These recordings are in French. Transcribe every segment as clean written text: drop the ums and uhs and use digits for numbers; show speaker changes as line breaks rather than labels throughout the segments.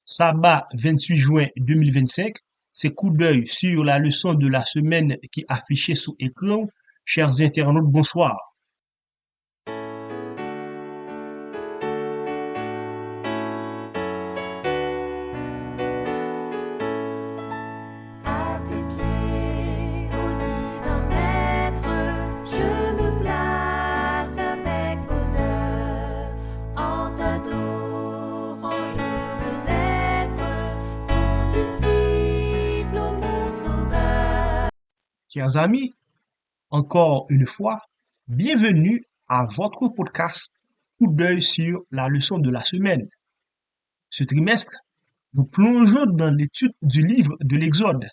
Sabbat 28 juin 2025, c'est coup d'œil sur la leçon de la semaine qui est affichée sous écran. Chers internautes, bonsoir.
À tes pieds, ô divin maître, je me place avec bonheur. En t'adorant, je veux être ton disciple, ô mon sauveur.
Chers amis, encore une fois, bienvenue à votre podcast Coup d'œil sur la leçon de la semaine. Ce trimestre, nous plongeons dans l'étude du livre de l'Exode,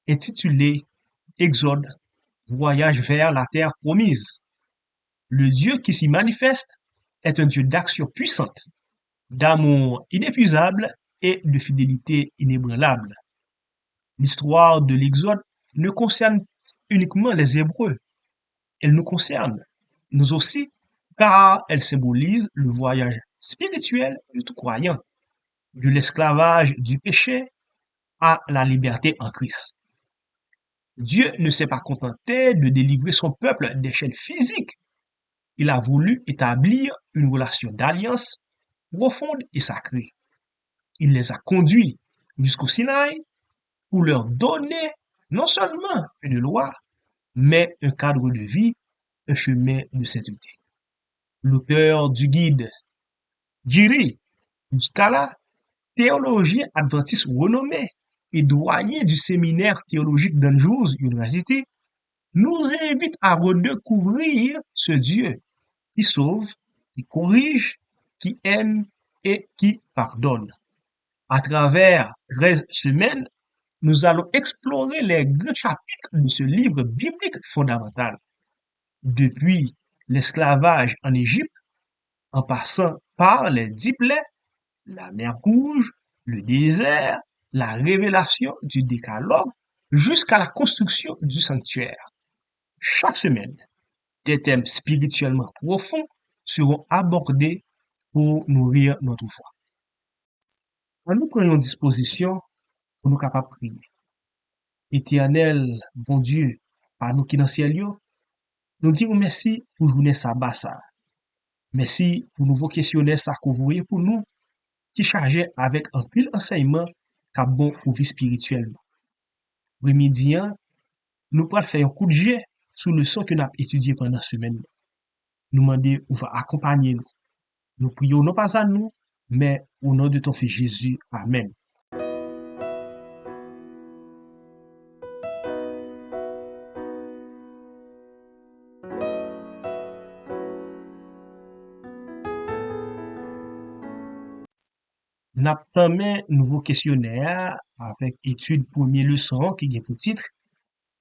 intitulé Exode, voyage vers la terre promise. Le Dieu qui s'y manifeste est un Dieu d'action puissante, d'amour inépuisable et de fidélité inébranlable. L'histoire de l'Exode ne concerne uniquement les Hébreux, elle nous concerne, nous aussi, car elle symbolise le voyage spirituel de tout croyant, de l'esclavage du péché à la liberté en Christ. Dieu ne s'est pas contenté de délivrer son peuple des chaînes physiques. Il a voulu établir une relation d'alliance profonde et sacrée. Il les a conduits jusqu'au Sinaï pour leur donner non seulement une loi, mais un cadre de vie, un chemin de sainteté. L'auteur du guide Jiri Muscala, théologien adventiste renommé et doyen du séminaire théologique d'Andrews University, nous invite à redécouvrir ce Dieu qui sauve, qui corrige, qui aime et qui pardonne. À travers 13 semaines, nous allons explorer les grands chapitres de ce livre biblique fondamental. Depuis l'esclavage en Égypte, en passant par les 10 plaies, la mer Rouge, le désert, la révélation du décalogue, jusqu'à la construction du sanctuaire. Chaque semaine, des thèmes spirituellement profonds seront abordés pour nourrir notre foi. En nous prenons disposition pour nous capables de prier. Éternel, bon Dieu, par nous qui dans le ciel, nous disons merci pour journée sabbat ça. Merci pour nouveau questionnaire ça que vous voyez pour nous, qui chargeait avec un pile enseignement qu'a bon pour vie spirituelle. Après-midi, nous pourrons faire un coup de jet sur le son que nous avons étudié pendant la semaine. Nous demandons où va accompagner nous. Nous prions non pas à nous, mais au nom de ton Fils Jésus. Amen. N'a tamé nouveau questionnaire avec étude premier leçon qui a pour titre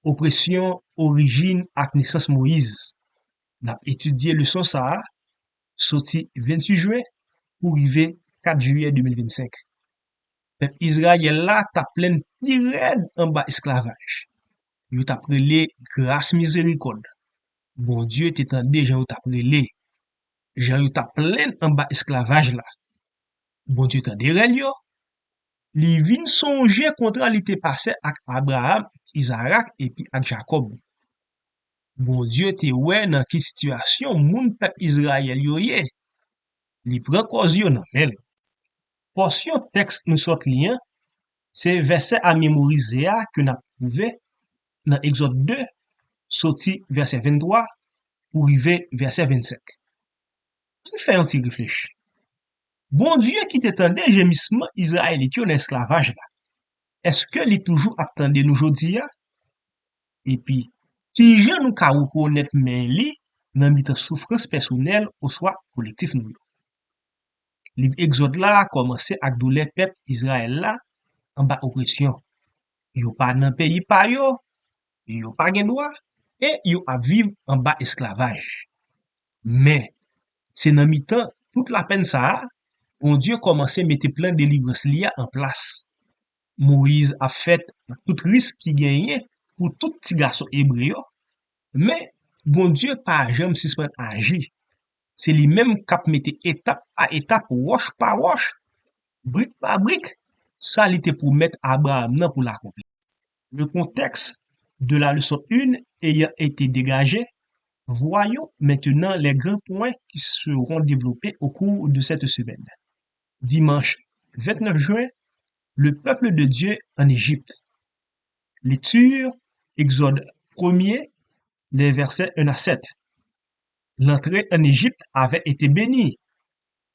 Oppression, origine ak naissance Moïse. N'a étudié leçon ça, sorti 28 juin pour arriver 4 juillet 2025. Peuple Israël là t'a plein tirade en bas esclavage. Yo t'a prélé grâce miséricorde. Bon Dieu t'étendait Jean t'a prélé. Jean t'a plein en bas esclavage là. Bon Dieu t'endait yo. Li vin songe kontra li te passé ak Abraham, Isaac et puis ak Jacob. Bon Dieu te wè nan ki situation moun peuple Israël yo ye. Li pran koz yo nan men. Portion texte nous sort lien, c'est verset à mémoriser que n'a trouvé dans Exode 2, sorti verset 23 pour arriver verset 25. On fait un petit réfléchir. Bon Dieu qui t'étendait gémissement israélite en esclavage là. Est-ce que li toujours attendait nous jodi ya? Et puis, qui jan nous ka reconnaître men li dans mitan souffrance personnelle ou soit collectif nous? Livre Exode là commencé ak douleur peuple Israël là en bas oppression. Yo pas nan pays pa yo pas gen droit et yo a vivre en bas esclavage. Mais c'est dans mi-temps toute la peine ça, bon Dieu commençait mettre plein de délivrance liya en place. Moïse a fait tout risque qui gagnait pour tout petit garçon hébreu, mais bon Dieu pas jamais suspend agir. C'est lui-même qui mette étape à étape, roche par roche, brique par brique, ça l'était pour mettre Abraham nan pour l'accomplir. Le contexte de la leçon 1 ayant été dégagé, voyons maintenant les grands points qui seront développés au cours de cette semaine. Dimanche 29 juin, le peuple de Dieu en Égypte. Lecture, Exode 1er, les versets 1 à 7. L'entrée en Égypte avait été bénie.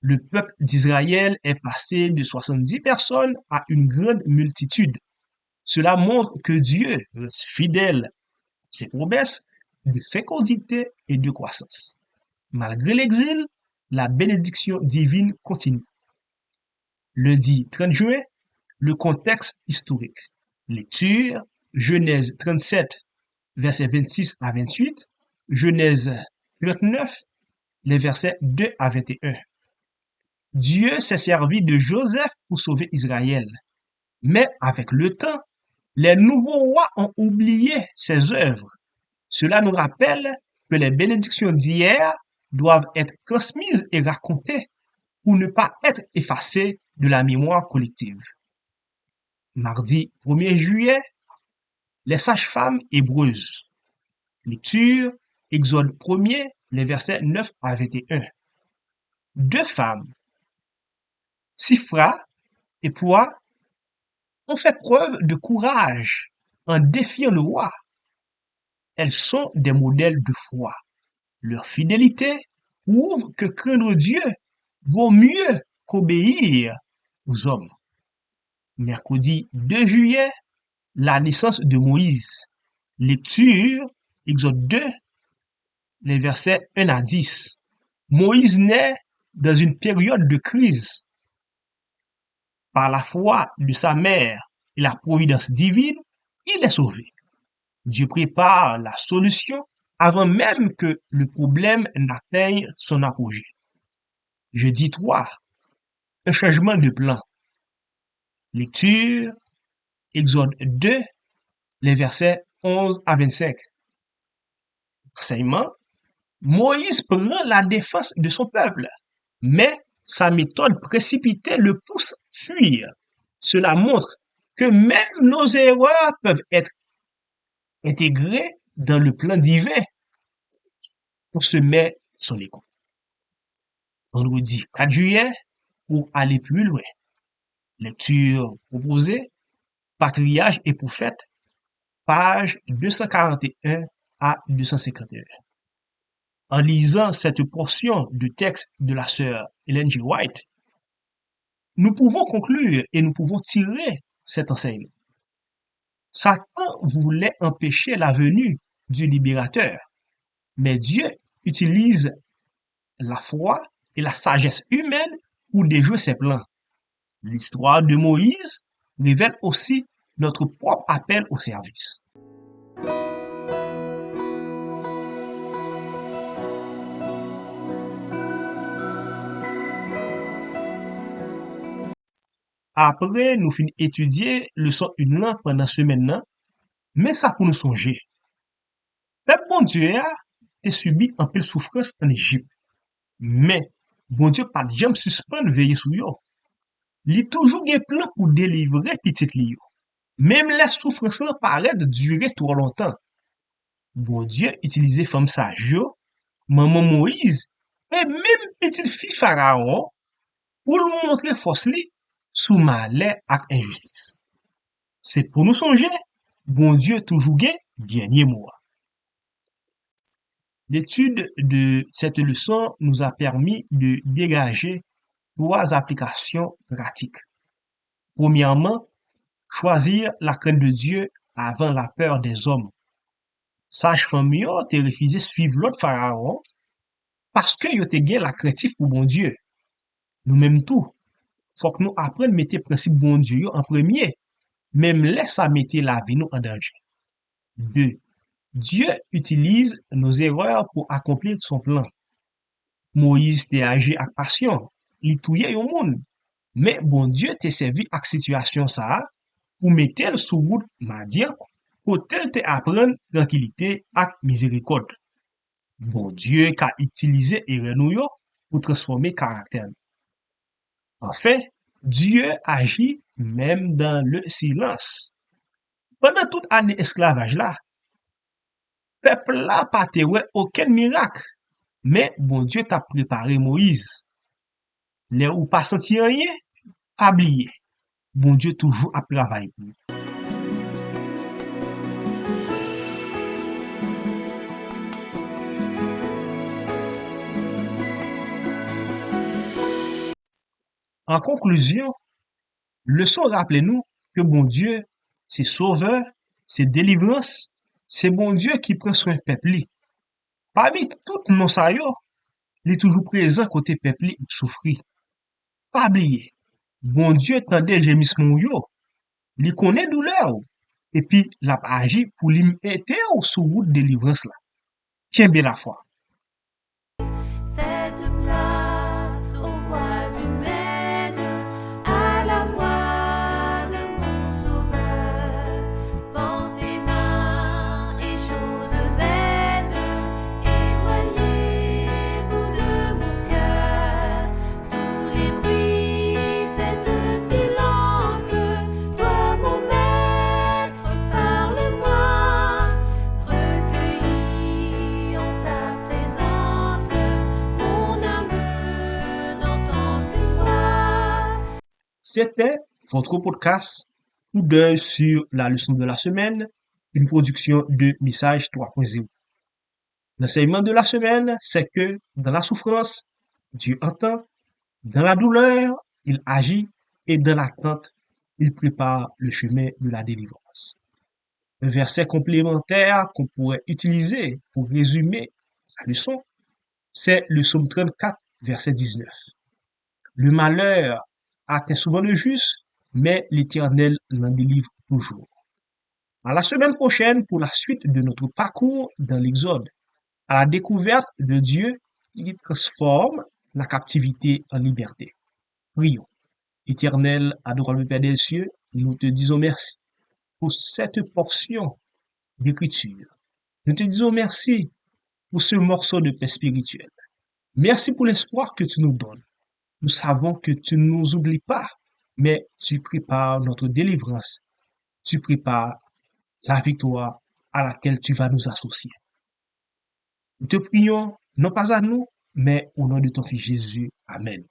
Le peuple d'Israël est passé de 70 personnes à une grande multitude. Cela montre que Dieu reste fidèle à ses promesses de fécondité et de croissance. Malgré l'exil, la bénédiction divine continue. Lundi 30 juin, le contexte historique. Lecture, Genèse 37, versets 26 à 28, Genèse 39, les versets 2 à 21. Dieu s'est servi de Joseph pour sauver Israël. Mais avec le temps, les nouveaux rois ont oublié ses œuvres. Cela nous rappelle que les bénédictions d'hier doivent être transmises et racontées pour ne pas être effacées de la mémoire collective. Mardi 1er juillet, les sages-femmes hébreuses. Lecture, Exode 1er, les versets 9 à 21. Deux femmes, Sifra et Poua, ont fait preuve de courage en défiant le roi. Elles sont des modèles de foi. Leur fidélité prouve que craindre Dieu vaut mieux qu'obéir aux hommes. Mercredi 2 juillet, la naissance de Moïse. Lecture, Exode 2, les versets 1 à 10. Moïse naît dans une période de crise. Par la foi de sa mère et la providence divine, il est sauvé. Dieu prépare la solution avant même que le problème n'atteigne son apogée. Jeudi 3, un changement de plan. Lecture, Exode 2, les versets 11 à 25. Enseignement, Moïse prend la défense de son peuple, mais sa méthode précipitée le pousse à fuir. Cela montre que même nos erreurs peuvent être intégrées dans le plan divin. On se met son écoute. Vendredi 4 juillet, pour aller plus loin. Lecture proposée, Patriarches et prophètes, page 241 à 251. En lisant cette portion de texte de la sœur Ellen G. White, nous pouvons conclure et nous pouvons tirer cet enseignement. Satan voulait empêcher la venue du libérateur, mais Dieu utilise la foi et la sagesse humaine pour déjouer ses plans. L'histoire de Moïse révèle aussi notre propre appel au service. Après, nous finissons étudier leçon 1 pendant semaine, mais ça pour nous songer. Le bon Dieu a subi un peu de souffrance en Égypte. Mais, bon Dieu pas jamais suspendre veiller sur yo. Li toujours gen plan pour délivrer petit li yo. Même les souffrances paraissent durer trop longtemps. Bon Dieu utilisait femme sage yo, maman Moïse, et même petite fille Pharaon, pour lui montrer force li, sous malheur ak injustice. C'est pour nous songer, bon Dieu toujours gen dernier mot. L'étude de cette leçon nous a permis de dégager 3 applications pratiques. Premièrement, choisir la crainte de Dieu avant la peur des hommes. Sage-femme yo te refusé suivre l'autre pharaon parce que yo te gen la crainte pour bon Dieu. Nous même tout, faut que nous apprenions à mettre principe bon Dieu yo en premier, même laisse à mettre la vie nous en danger. 2. Dieu utilise nos erreurs pour accomplir son plan. Moïse te agi avec passion, il touye yon moun. Mais bon Dieu te servi avec situation ça pour mettre sous route Madian pour tel te apprendre tranquillité ak miséricorde. Bon Dieu qu'a utilisé erreur nous pour transformer caractère. En fait, Dieu agit même dans le silence. Pendant toute année esclavage là, peuple là pas te ouais aucun miracle. Mais bon Dieu t'a préparé Moïse. Les ou pas senti rien, pas oublier. Bon Dieu toujours a travaillé pour nous. En conclusion, leçon rappelez-nous que bon Dieu, c'est sauveur, c'est délivrance, c'est bon Dieu qui prend soin peuple li. Parmi tout nos sa yo, il est toujours présent côté peuple li souffri. Pas oublier. Bon Dieu tendait gémissement yo, li connaît douleur ou. Et puis l'a agi pour lui aider ou sous route de délivrance là. Tiens bien la foi.
Faites place aux voix humaines, à la voix de mon sauveur. Pensez vains et choses vaines, éloignez-vous de mon cœur. Tous les bruits, faites silence. Toi, mon maître, parle-moi. Recueilli en ta présence, mon âme n'entend que toi.
C'était votre podcast Coup d'œil sur la leçon de la semaine, une production de Message 3.0. L'enseignement de la semaine, c'est que dans la souffrance, Dieu entend, dans la douleur, il agit, et dans l'attente, il prépare le chemin de la délivrance. Un verset complémentaire qu'on pourrait utiliser pour résumer la leçon, c'est le psaume 34, verset 19. Le malheur atteint souvent le juste, mais l'Éternel l'en délivre toujours. À la semaine prochaine pour la suite de notre parcours dans l'Exode, à la découverte de Dieu qui transforme la captivité en liberté. Prions. Éternel, adorable Père des cieux, nous te disons merci pour cette portion d'écriture. Nous te disons merci pour ce morceau de paix spirituelle. Merci pour l'espoir que tu nous donnes. Nous savons que tu ne nous oublies pas, mais tu prépares notre délivrance. Tu prépares la victoire à laquelle tu vas nous associer. Nous te prions, non pas à nous, mais au nom de ton Fils Jésus. Amen.